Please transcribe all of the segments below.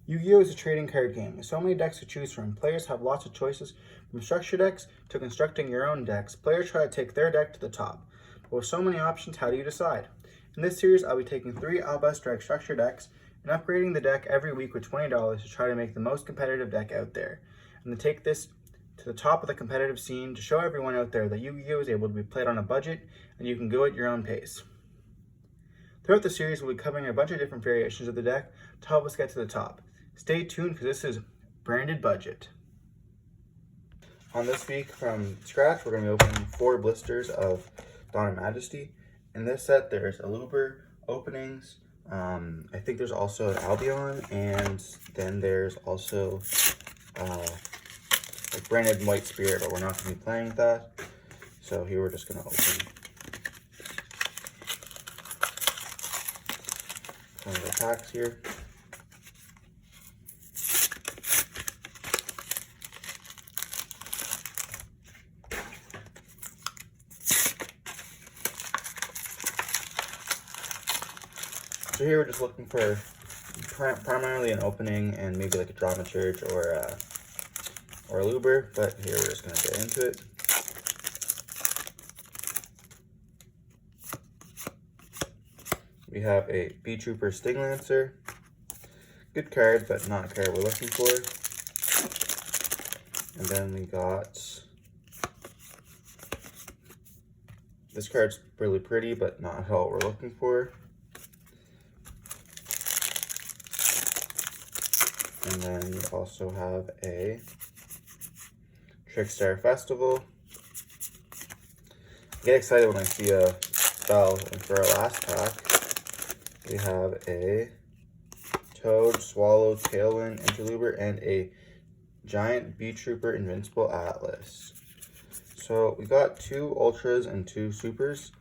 Yu-Gi-Oh! Is a trading card game with so many decks to choose from. Players have lots of choices, from structure decks to constructing your own decks. Players try to take their deck to the top. But with so many options, how do you decide? In this series, I'll be taking 3 Albaz Strike structure decks and upgrading the deck every week with $20 to try to make the most competitive deck out there. And to take this to the top of the competitive scene to show everyone out there that Yu-Gi-Oh! Is able to be played on a budget and you can go at your own pace. Throughout the series, we'll be covering a bunch of different variations of the deck to help us get to the top. Stay tuned because this is branded budget. On this week from scratch, we're going to be opening 4 blisters of Dawn of Majesty. In this set, there's Albaz openings. I think there's also an Albion, and then there's also like branded White Spirit, but we're not going to be playing with that. So here we're just going to open one of the packs here. So here we're just looking for primarily an opening and maybe like a dramaturge or a Albaz, but here we're just going to get into it. We have a Bee Trooper Sting Lancer. Good card, but not a card we're looking for. And then we got this card's really pretty, but not what we're looking for. And then we also have a Trickstar Festival. I get excited when I see a spell, and for our last pack, we have a Toad, Swallow, Tailwind, Interluber, and a Giant Bee Trooper Invincible Atlas. So we got 2 Ultras and 2 Supers.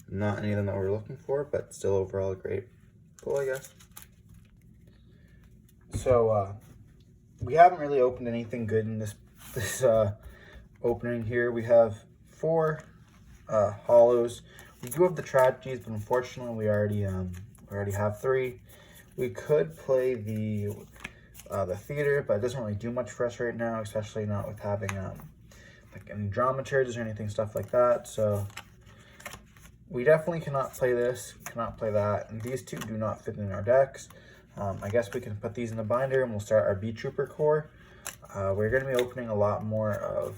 Not any of them that we're looking for, but still overall a great pull, I guess. So we haven't really opened anything good in this opening here. We have 4 hollows. We do have the tragedies, but unfortunately we already have 3. We could play the theater, but it doesn't really do much for us right now, especially not with having like any dramaturges or anything stuff like that. So we definitely cannot play this, cannot play that, and these 2 do not fit in our decks. I guess we can put these in the binder and we'll start our Bee Trooper core. We're going to be opening a lot more of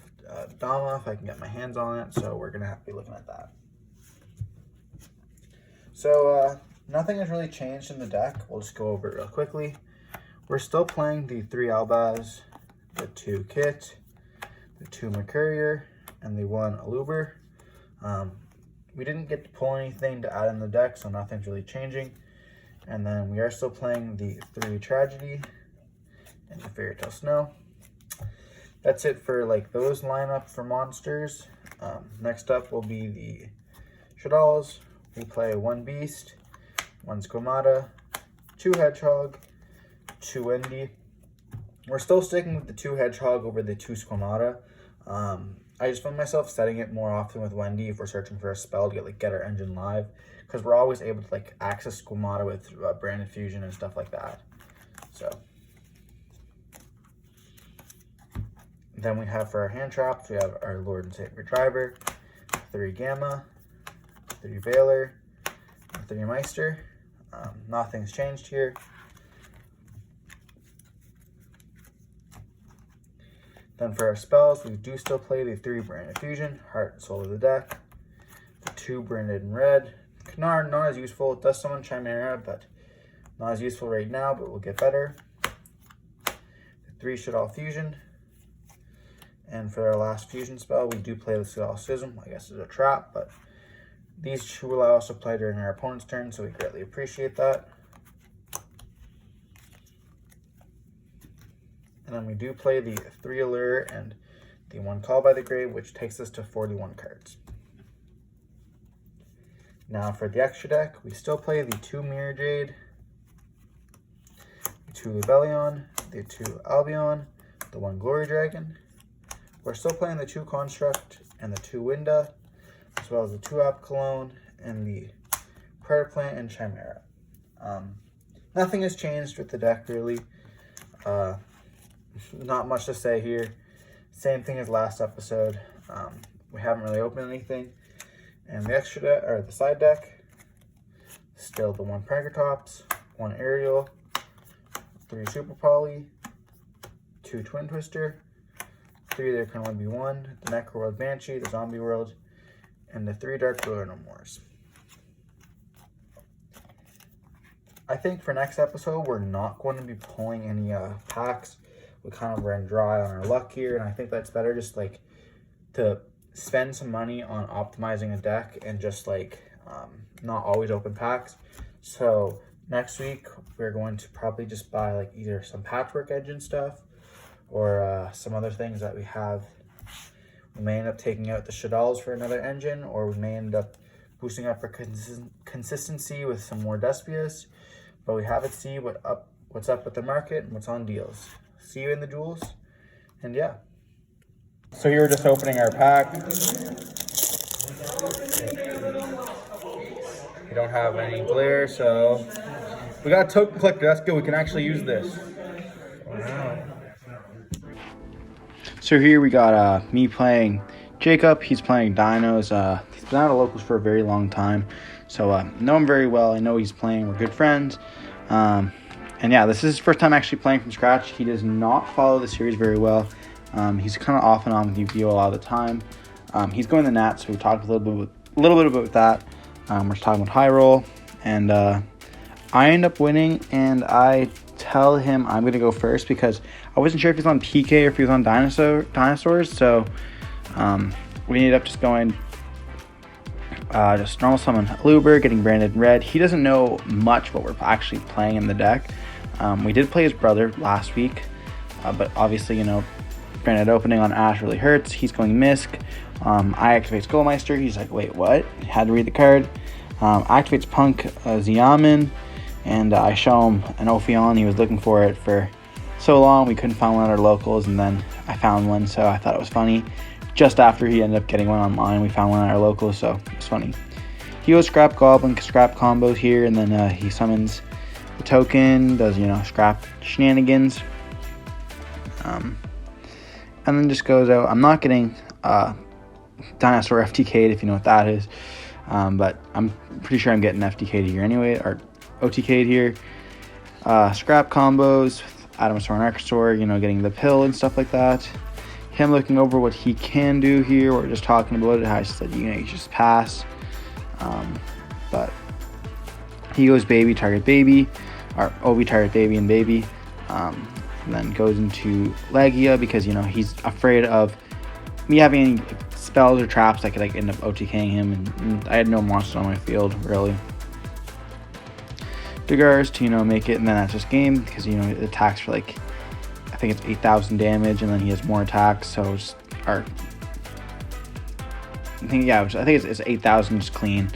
Dama if I can get my hands on it, so we're going to have to be looking at that. So nothing has really changed in the deck. We'll just go over it real quickly. We're still playing the 3 Albaz, the 2 Kit, the 2 Mercurier, and the 1 Albaz. We didn't get to pull anything to add in the deck, so nothing's really changing. And then we are still playing the 3 Tragedy and the Fairy Tale Snow. That's it for like those lineup for monsters. Next up will be the Shaddolls. We play 1 Beast, 1 Squamata, 2 Hedgehog, 2 Wendy. We're still sticking with the 2 Hedgehog over the 2 Squamata. I just find myself setting it more often with Wendy if we're searching for a spell to get our engine live, because we're always able to like access Squamata with branded fusion and stuff like that. So then we have for our hand traps, we have our Lord and Savior Driver, 3 Gamma, 3 Veiler, and 3 Meister. Nothing's changed here. Then for our spells, we do still play the 3 branded fusion, Heart and Soul of the deck, the 2 branded in red. Canard, not as useful. It does summon Chimera, but not as useful right now, but we'll get better. The 3 Shaddol Fusion. And for our last fusion spell, we do play the Shaddol Schism. I guess it's a trap, but these 2 will also play during our opponent's turn, so we greatly appreciate that. And then we do play the 3 Allure and the 1 Call by the Grave, which takes us to 41 cards. Now for the extra deck, we still play the 2 Mirror Jade, the 2 Lubellion, the 2 Albion, the 1 Glory Dragon. We're still playing the 2 Construct and the 2 Winda, as well as the 2 App Cologne and the Predator Plant and Chimera. Nothing has changed with the deck really. Not much to say here. Same thing as last episode. We haven't really opened anything. And the extra deck, or the side deck, still the 1 Pranker Tops, 1 Aerial, 3 Super Poly, 2 Twin Twister, 3 There Can Only Be One, the Necro World Banshee, the Zombie World, and the 3 Dark Ruler No Mores. I think for next episode, we're not going to be pulling any packs. We kind of ran dry on our luck here, and I think that's better just like to spend some money on optimizing a deck and just like not always open packs. So next week, we're going to probably just buy like either some patchwork engine stuff or some other things that we have. We may end up taking out the Shaddolls for another engine, or we may end up boosting up our consistency with some more Despias. But we have to see what's up with the market and what's on deals. See you in the duels, and yeah. So here we're just opening our pack. We don't have any glare, so we got a token collector. That's good. We can actually use this. Wow. So here we got me playing Jacob. He's playing Dinos. He's been out of locals for a very long time, so know him very well. I know he's playing. We're good friends. And yeah, this is his first time actually playing from scratch. He does not follow the series very well. He's kind of off and on with Yugioh a lot of the time. He's going to Nat, so we talked a little bit about that. We're talking about high roll, and I end up winning, and I tell him I'm going to go first because I wasn't sure if he was on PK or if he was on dinosaurs. So we ended up just going just normal summon Luber, getting branded red. He doesn't know much what we're actually playing in the deck. We did play his brother last week, but obviously, branded opening on Ash really hurts. He's going Misk. I activate Skullmeister. He's like, wait, what? Had to read the card. Activates Punk Xiamen, and I show him an Ophion. He was looking for it for so long. We couldn't find one at our locals, and then I found one, so I thought it was funny. Just after he ended up getting one online, we found one at our local, so it's funny. He goes Scrap Goblin, Scrap combos here, and then he summons the token, does, Scrap shenanigans. And then just goes out. I'm not getting Dinosaur FTK'd, if you know what that is. But I'm pretty sure I'm getting FTK'd here anyway, or OTK'd here. Scrap combos, Adamosaur and Archosaur, getting the pill and stuff like that. Him looking over what he can do here. We're just talking about it. How I said, you just pass. But he goes baby, target baby, or Obi, target baby, and baby. And then goes into Legia because, he's afraid of me having any spells or traps that could end up OTKing him. And I had no monster on my field, really. Degars to, make it, and then that's just game because, it attacks for I think it's 8,000 damage, and then he has more attacks, so it's, I think it's 8,000 just clean.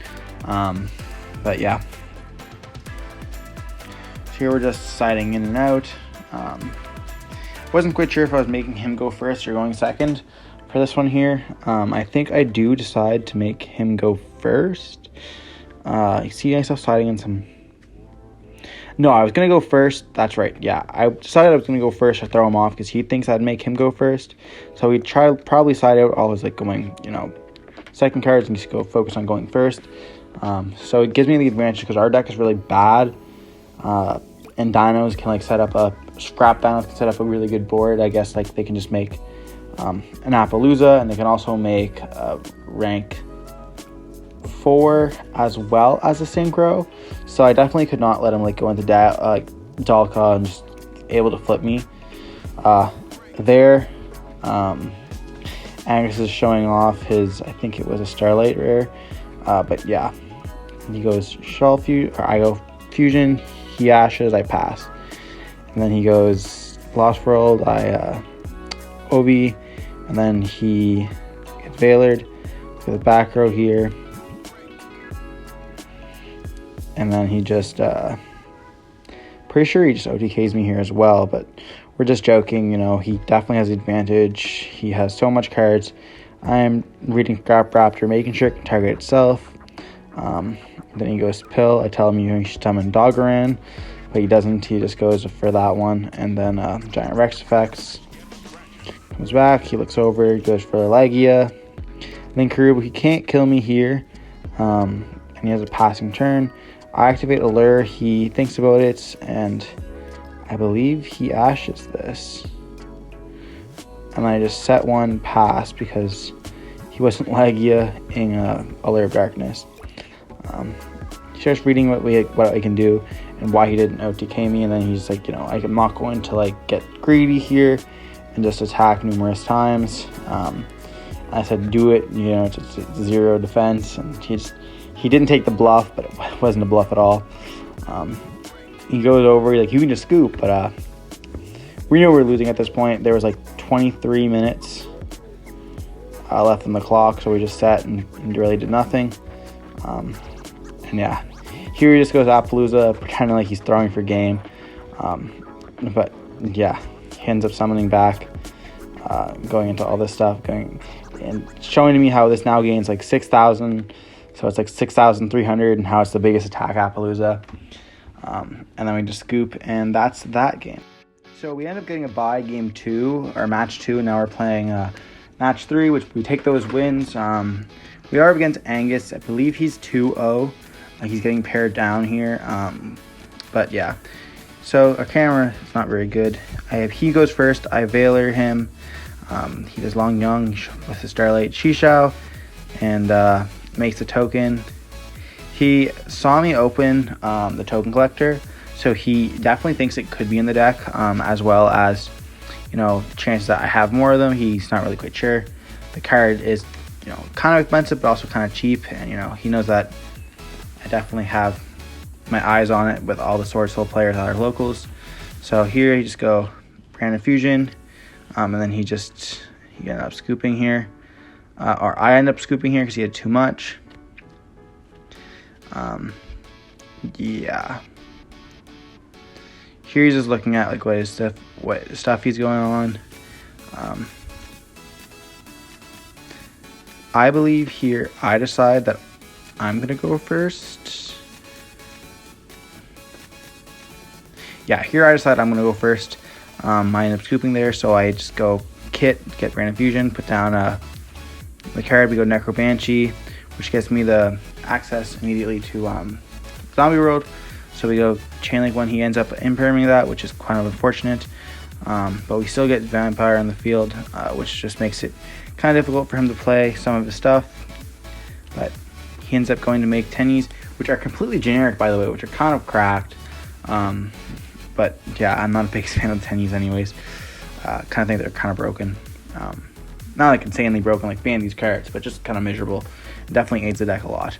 But yeah. So here we're just siding in and out. Wasn't quite sure if I was making him go first or going second for this one here. I think I do decide to make him go first. You see myself siding in some... No, I was going to go first. That's right. Yeah, I decided I was going to go first to throw him off because he thinks I'd make him go first. So we probably side out always going, second cards and just go focus on going first. So it gives me the advantage because our deck is really bad. And dinos can set up a scrap dinos can set up a really good board. I guess they can just make an Appaloosa, and they can also make rank 4 as well as a Synchro. So I definitely could not let him go into Dalka and just able to flip me there. Angus is showing off his, I think it was a Starlight rare, but yeah, he goes Shell Fusion, or I go Fusion, he Ashes, I pass, and then he goes Lost World, I Obi, and then he gets Veilered for the back row here. And then he just, pretty sure he just OTKs me here as well, but we're just joking, he definitely has the advantage. He has so much cards. I am reading Scrap Raptor, making sure it can target itself. Then he goes Pill. I tell him he should summon Doggeran. but he doesn't. He just goes for that one, and then Giant Rex effects. Comes back, he looks over, he goes for Legia. Then Karub, he can't kill me here, and he has a passing turn. I activate Allure, he thinks about it, and I believe he ashes this. And I just set one pass because he wasn't Legia in Allure of Darkness. He starts reading what I can do and why he didn't OTK me, and then he's like, I'm not going to like get greedy here and just attack numerous times. I said do it, it's 0 defense, and he didn't take the bluff, but it wasn't a bluff at all. He goes over, you can just scoop, but we know we're losing at this point. There was like 23 minutes left on the clock, so we just sat and really did nothing. And yeah, here he just goes Appaloosa, pretending like he's throwing for game. But yeah, he ends up summoning back, going into all this stuff, and showing to me how this now gains like 6,000, so it's like 6,300, and how it's the biggest attack Appaloosa. And then we just scoop, and that's that game. So we end up getting a bye game 2, or match 2, and now we're playing match 3, which we take those wins. We are up against Angus. I believe he's 2-0. He's getting pared down here. But yeah. So our camera is not very good. He goes first. I Veiler him. He does Long Young with the Starlight Shishao, and makes a token. He saw me open the token collector, so he definitely thinks it could be in the deck, as well as, chances that I have more of them. He's not really quite sure. The card is, kind of expensive, but also kind of cheap, and, he knows that I definitely have my eyes on it with all the Sword Soul players that are locals. So here you just go Branded Fusion, and then he ended up scooping here, or I end up scooping here because he had too much. Yeah. Here he's just looking at like what stuff he's going on. I believe here I decide that I'm gonna go first. Yeah, here I decide I'm gonna go first. I end up scooping there, so I just go get Branded Fusion, put down the card. We go Necro Banshee, which gets me the access immediately to Zombie World. So we go Chainlink when he ends up imperming that, which is kind of unfortunate. But we still get Vampire on the field, which just makes it kind of difficult for him to play some of his stuff. But he ends up going to make tennies, which are completely generic, by the way, which are kind of cracked. But yeah, I'm not a big fan of the tennies anyways. Kind of think they're kind of broken. Not like insanely broken like ban these cards, but just kind of miserable. It definitely aids the deck a lot.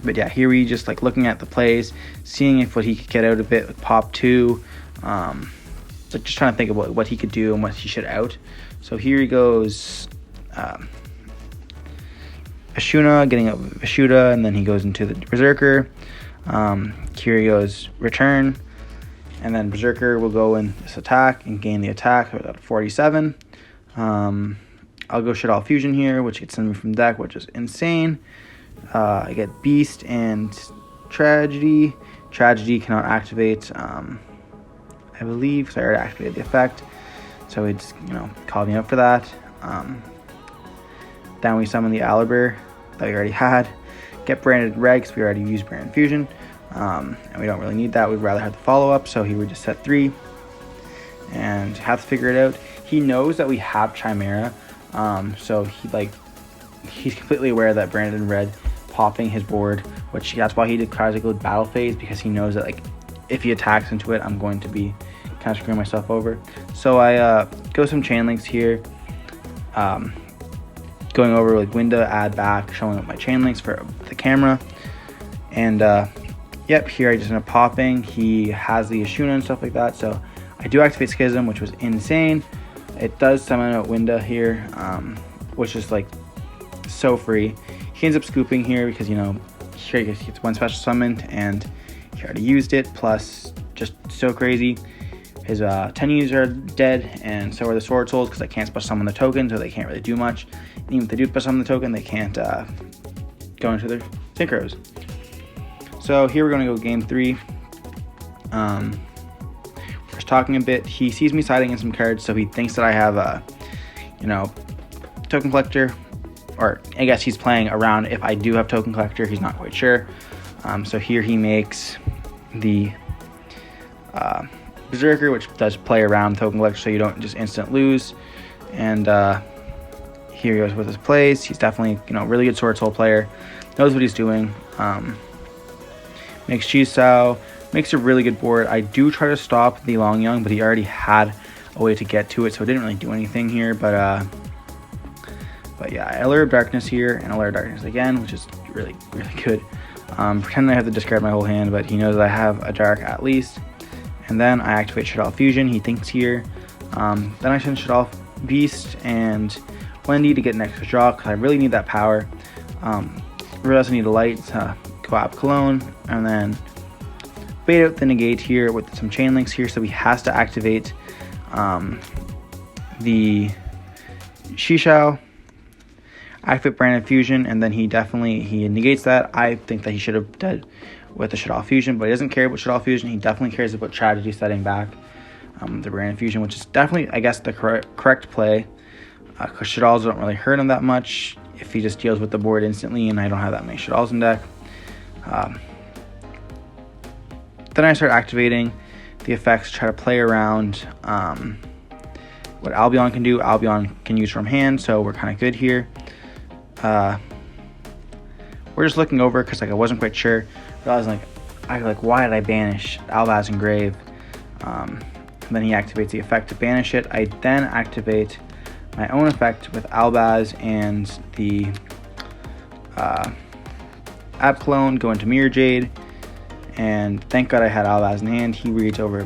But yeah, here we just like looking at the plays, seeing if what he could get out of it with Pop 2. So just trying to think about what he could do and what he should out. So here he goes Ashuna, getting out Vashuda, and then he goes into the Berserker. Here he goes Return, and then Berserker will go in this attack and gain the attack at 47. I'll go Shit All Fusion here, which gets me from the deck, which is insane. I get Beast and Tragedy. Tragedy cannot activate, I believe, because I already activated the effect. So he just, called me up for that. Then we summon the Albaz that we already had. Get Branded Red, because we already used Branded Fusion. And we don't really need that. We'd rather have the follow-up, so he would just set 3. And have to figure it out. He knows that we have Chimera, so he's completely aware that Branded Red popping his board, which that's why he did Cryoglow Battle Phase, because he knows that if he attacks into it, I'm going to be kind of screwing myself over. So I go some chain links here, going over window, add back, showing up my chain links for the camera, and yep, here I just end up popping. He has the Ashuna and stuff like that, so I do activate Schism, which was insane. It does summon out window here, which is so free. He ends up scooping here because here he gets one special summoned and he already used it, plus just so crazy. His tennies are dead, and so are the Sword Souls, because I can't special summon the token, so they can't really do much. And even if they do special summon the token, they can't go into their synchros. So here we're going to go game 3. We're just talking a bit. He sees me siding in some cards, so he thinks that I have a, token collector, or I guess he's playing around if I do have token collector. He's not quite sure. So here he makes the Berserker, which does play around token collector, so you don't just instant lose. And here he goes with his plays. He's definitely really good Sword Soul player, knows what he's doing. Makes Chisao, makes a really good board. I do try to stop the Long Young, but he already had a way to get to it, so it didn't really do anything here. But yeah, Allure of Darkness here, and Allure of Darkness again, which is really, really good. Pretending I have to discard my whole hand, but he knows that I have a Dark at least. And then I activate Shaddoll Fusion, he thinks here. Then I send Shaddoll Beast and Wendy to get an extra draw, because I really need that power. Really also need a light, Coab Cologne, and then bait out the negate here with some chain links here, so he has to activate the Shishao, activate Branded Fusion, and then he negates that. I think that he should have done with the Shaddoll Fusion, but he doesn't care about Shaddoll Fusion. He definitely cares about Tragedy setting back the Branded Fusion, which is definitely, I guess, the correct play, because Shaddolls don't really hurt him that much if he just deals with the board instantly, and I don't have that many Shaddolls in deck. Then I start activating the effects, try to play around what Albion can do. Albion can use from hand, so we're kind of good here. We're just looking over because I wasn't quite sure. Realizing why did I banish Albaz and Grave? Then he activates the effect to banish it. I then activate my own effect with Albaz and the Ab Clone, go into Mirror Jade, and thank God I had Albaz in hand. He reads over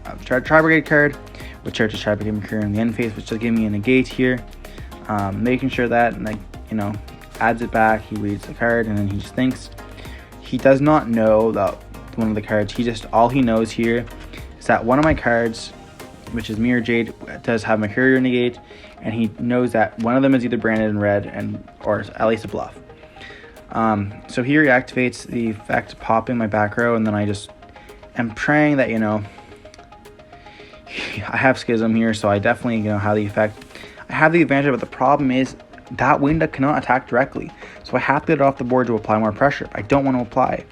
a Tri-Brigade card, which charges Tri-Brigade Mercurial in the end phase, which does give me a negate here. Making sure that, adds it back. He reads the card, and then he just thinks. He does not know that one of the cards. All he knows here is that one of my cards, which is Mirror Jade, does have Mercurial negate, and he knows that one of them is either branded in red or at least a bluff. So here he activates the effect, popping my back row, and then I just am praying that, I have Schism here, so I definitely, have the effect. I have the advantage, but the problem is that Winda cannot attack directly, so I have to get it off the board to apply more pressure. I don't want to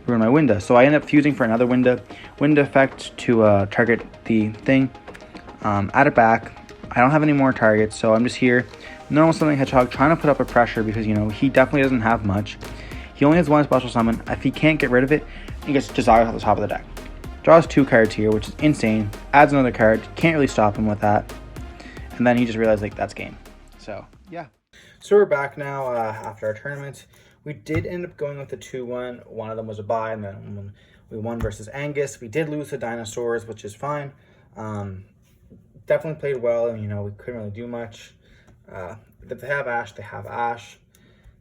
ruin my Winda, so I end up fusing for another Winda effect to target the thing, add it back. I don't have any more targets, so I'm just here, normal Summoning Hedgehog, trying to put up a pressure because, he definitely doesn't have much. He only has one special summon. If he can't get rid of it, he gets Desire at the top of the deck. Draws 2 cards here, which is insane. Adds another card, can't really stop him with that. And then he just realized, that's game. So, yeah. So we're back now after our tournament. We did end up going with the 2-1. One of them was a bye, and then we won versus Angus. We did lose the Dinosaurs, which is fine. Definitely played well, and, we couldn't really do much. If they have Ash, they have Ash.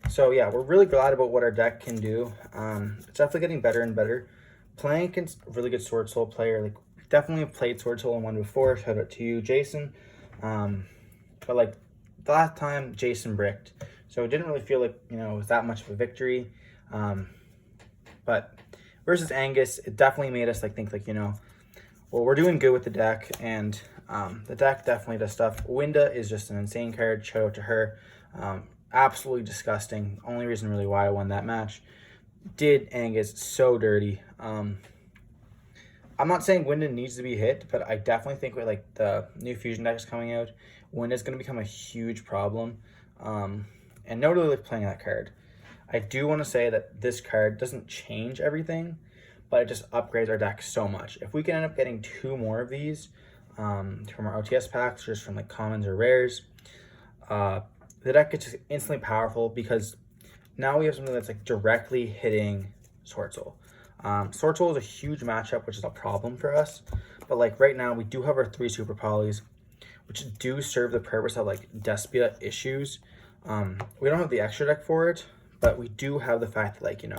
So, yeah, we're really glad about what our deck can do. It's definitely getting better and better. Playing against a really good Sword Soul player, definitely played Sword Soul in one before. Shout out to you, Jason. But, the last time, Jason bricked. So it didn't really feel like, it was that much of a victory. But versus Angus, it definitely made us, think, well, we're doing good with the deck. And the deck definitely does stuff. Winda is just an insane card. Shout out to her. Absolutely disgusting. Only reason really why I won that match. Did Angus so dirty. I'm not saying Winda needs to be hit, but I definitely think with the new fusion decks coming out, Winda's going to become a huge problem. And no really playing that card. I do want to say that this card doesn't change everything, but it just upgrades our deck so much. If we can end up getting 2 more of these from our OTS packs, just from commons or rares, the deck gets just instantly powerful because now we have something that's directly hitting Sword Soul. Sword Soul is a huge matchup, which is a problem for us. But right now, we do have our 3 Super Polys, which do serve the purpose of Despia issues. We don't have the extra deck for it, but we do have the fact that I can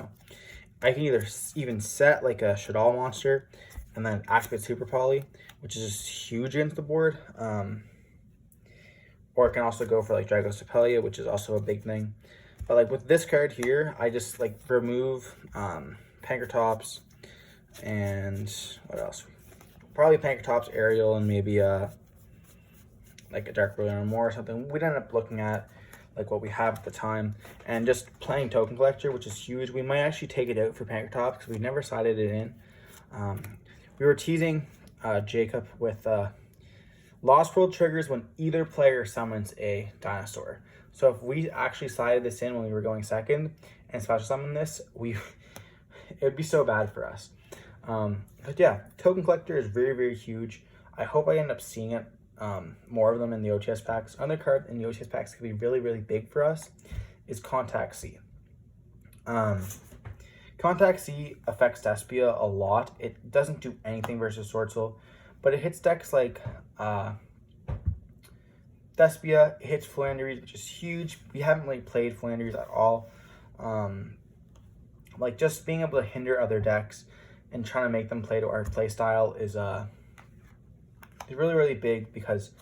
either even set a Shaddoll monster and then activate Super Poly, which is just huge against the board. Or it can also go for Dragos Sepelia, which is also a big thing. But with this card here, I just remove Pankratops, and what else? Probably Pankratops, Aerial, and maybe like a Dark Ruler no more or something. We'd end up looking at like what we have at the time and just playing Token Collector, which is huge. We might actually take it out for Pankratops because we've never sided it in. We were teasing Jacob with Lost World triggers when either player summons a dinosaur. So if we actually sided this in when we were going second and special summon this, it would be so bad for us. But yeah, Token Collector is very, very huge. I hope I end up seeing it, more of them in the OTS packs. Another card in the OTS packs could be really, really big for us is Contact C. Contact C affects Despia a lot. It doesn't do anything versus Sword Soul, but it hits decks like Despia, it hits Flanders, which is huge. We haven't really played Flanders at all. Like just being able to hinder other decks and trying to make them play to our play style is really, really big because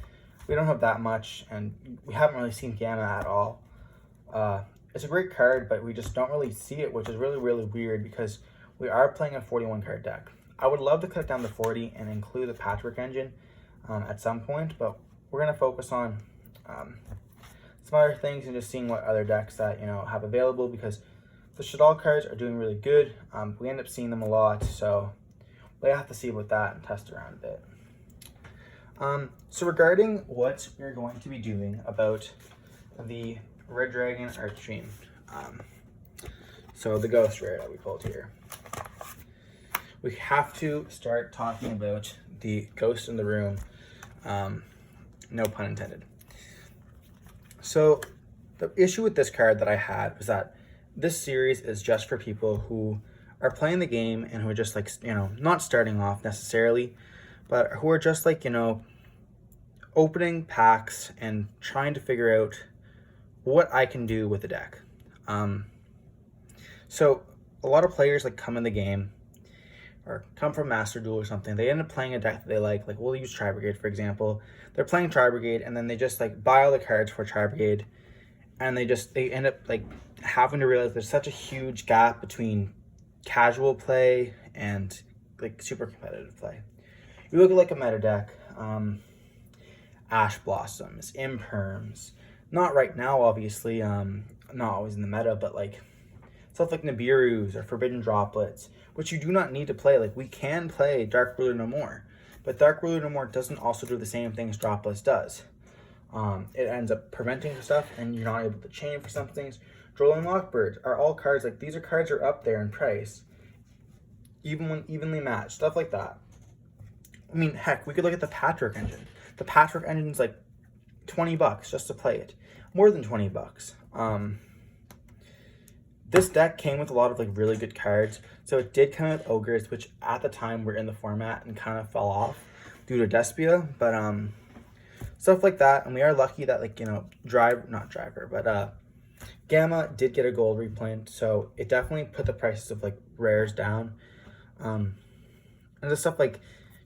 we don't have that much and we haven't really seen Gamma at all. It's a great card, but we just don't really see it, which is really, really weird because we are playing a 41 card deck. I would love to cut it down to 40 and include the Patchwork Engine at some point, but we're going to focus on some other things and just seeing what other decks that, you know, have available because the Shadal cards are doing really good. We end up seeing them a lot, so we have to see about that and test around a bit. So regarding what we're going to be doing about the Red Dragon Archstream, so the Ghost Rare that we pulled here, we have to start talking about the Ghost in the Room, no pun intended. So the issue with this card that I had was that this series is just for people who are playing the game and who are just like, you know, not starting off necessarily, but who are just like, you know, opening packs and trying to figure out what I can do with the deck. So a lot of players like come in the game or come from Master Duel or something. They end up playing a deck that they like we'll use Tri Brigade for example. They're playing Tri Brigade and then they just like buy all the cards for Tri Brigade and they end up like having to realize there's such a huge gap between casual play and like super competitive play. You look at like a meta deck, Ash Blossoms, Imperms, not right now obviously, not always in the meta, but like stuff like Nibiru's or Forbidden Droplets, which you do not need to play. Like we can play Dark Ruler No More, but Dark Ruler No More doesn't also do the same things Droplets does. It ends up preventing stuff and you're not able to chain for some things. Drolling Lockbirds are all cards, like these are cards that are up there in price, even when evenly matched, stuff like that. I mean, heck, we could look at the Patchwork Engine. The Patchwork Engine's like $20 just to play it. More than $20. This deck came with a lot of like really good cards. So it did come with Ogres, which at the time were in the format and kind of fell off due to Despia. But stuff like that. And we are lucky that like, you know, Gamma did get a gold reprint. So it definitely put the prices of like rares down. And the stuff like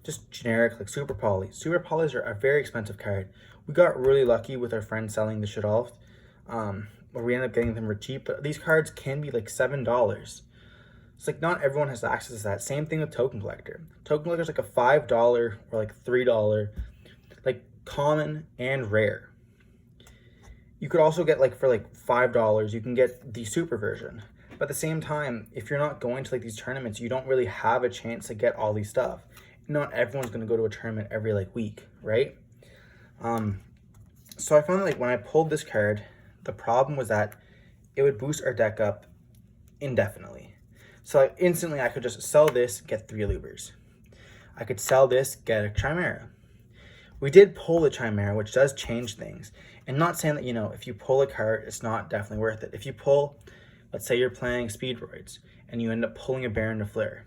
just generic like Super Poly. Super Polys are a very expensive card. We got really lucky with our friend selling the shit off. Where we ended up getting them for cheap, but these cards can be like $7. It's like not everyone has access to that. Same thing with Token Collector. Token Collector is like a $5 or like $3, like common and rare. You could also get like for like $5, you can get the super version. But at the same time, if you're not going to like these tournaments, you don't really have a chance to get all these stuff. Not everyone's going to go to a tournament every like week, right? So I found that like when I pulled this card, the problem was that it would boost our deck up indefinitely. So like, instantly I could just sell this, get 3 Lubers. I could sell this, get a Chimera. We did pull the Chimera, which does change things. And not saying that, you know, if you pull a card, it's not definitely worth it. If you pull, let's say you're playing Speedroids, and you end up pulling a Baron to Flare,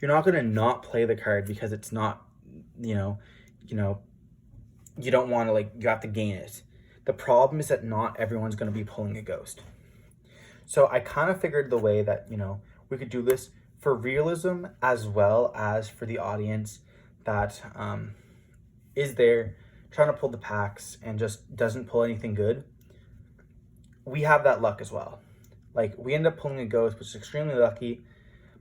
you're not going to not play the card because it's not, you don't want to, like, you have to gain it. The problem is that not everyone's going to be pulling a Ghost. So I kind of figured the way that, you know, we could do this for realism as well as for the audience that is there trying to pull the packs and just doesn't pull anything good. We have that luck as well. Like, we end up pulling a Ghost, which is extremely lucky.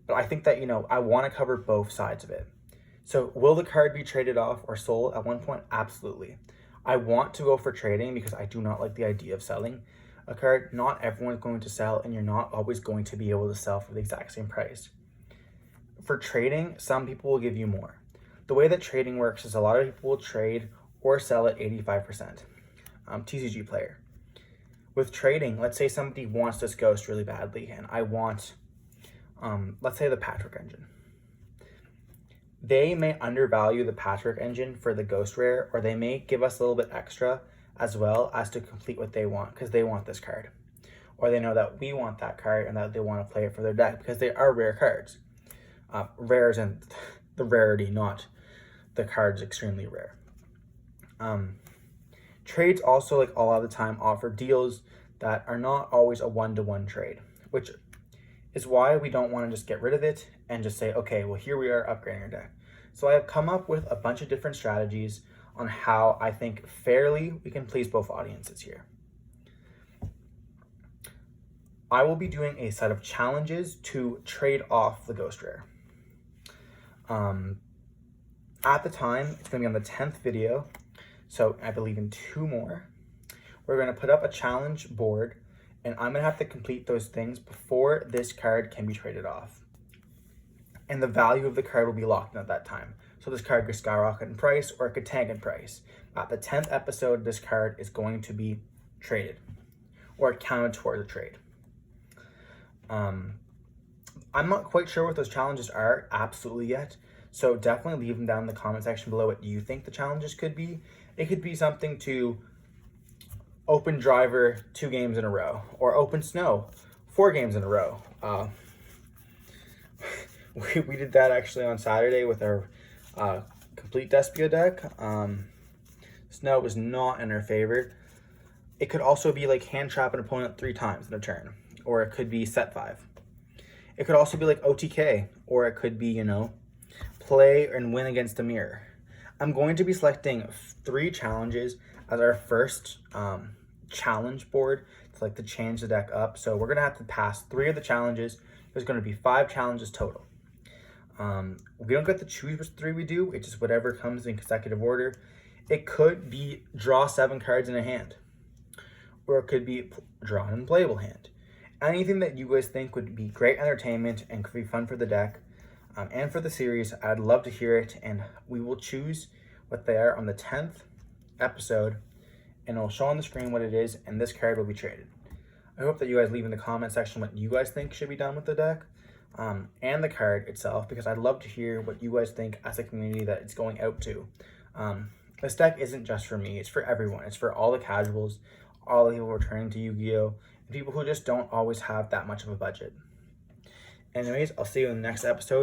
but I think that, you know, I want to cover both sides of it. So will the card be traded off or sold at one point? Absolutely. I want to go for trading because I do not like the idea of selling a card. Not everyone's going to sell, and you're not always going to be able to sell for the exact same price. For trading, some people will give you more. The way that trading works is a lot of people will trade or sell at 85%. TCG player. With trading, let's say somebody wants this ghost really badly, and I want, let's say, the Patrick engine. They may undervalue the Patrick engine for the ghost rare, or they may give us a little bit extra as well as to complete what they want because they want this card. Or they know that we want that card and that they want to play it for their deck because they are rare cards. Rares and the rarity, not the card's extremely rare. Trades also, like a lot of the time, offer deals that are not always a one-to-one trade, which is why we don't want to just get rid of it and just say, okay, well, here we are upgrading our deck. So I have come up with a bunch of different strategies on how I think fairly we can please both audiences here. I will be doing a set of challenges to trade off the ghost rare. At the time, it's going to be on the 10th video, so I believe in 2 more. We're going to put up a challenge board, and I'm going to have to complete those things before this card can be traded off. And the value of the card will be locked in at that time. So this card could skyrocket in price, or it could tank in price. At the 10th episode, this card is going to be traded, or counted towards a trade. I'm not quite sure what those challenges are absolutely yet, so definitely leave them down in the comment section below what you think the challenges could be. It could be something to open driver 2 games in a row, or open snow 4 games in a row. We did that actually on Saturday with our complete Despia deck. Snow was not in our favor. It could also be like hand trap an opponent 3 times in a turn, or it could be set 5. It could also be like OTK, or it could be, you know, play and win against a mirror. I'm going to be selecting 3 challenges as our first challenge board to change the deck up. So we're gonna have to pass 3 of the challenges. There's gonna be 5 challenges total. We don't get to choose which 3 we do. It's just whatever comes in consecutive order. It could be draw 7 cards in a hand, or it could be draw an unplayable hand. Anything that you guys think would be great entertainment and could be fun for the deck and for the series, I'd love to hear it, and we will choose what they are on the 10th episode, and it'll show on the screen what it is, and this card will be traded. I hope that you guys leave in the comment section what you guys think should be done with the deck and the card itself, because I'd love to hear what you guys think as a community that it's going out to. This deck isn't just for me, it's for everyone. It's for all the casuals, all the people returning to Yu-Gi-Oh, and people who just don't always have that much of a budget. Anyways, I'll see you in the next episode.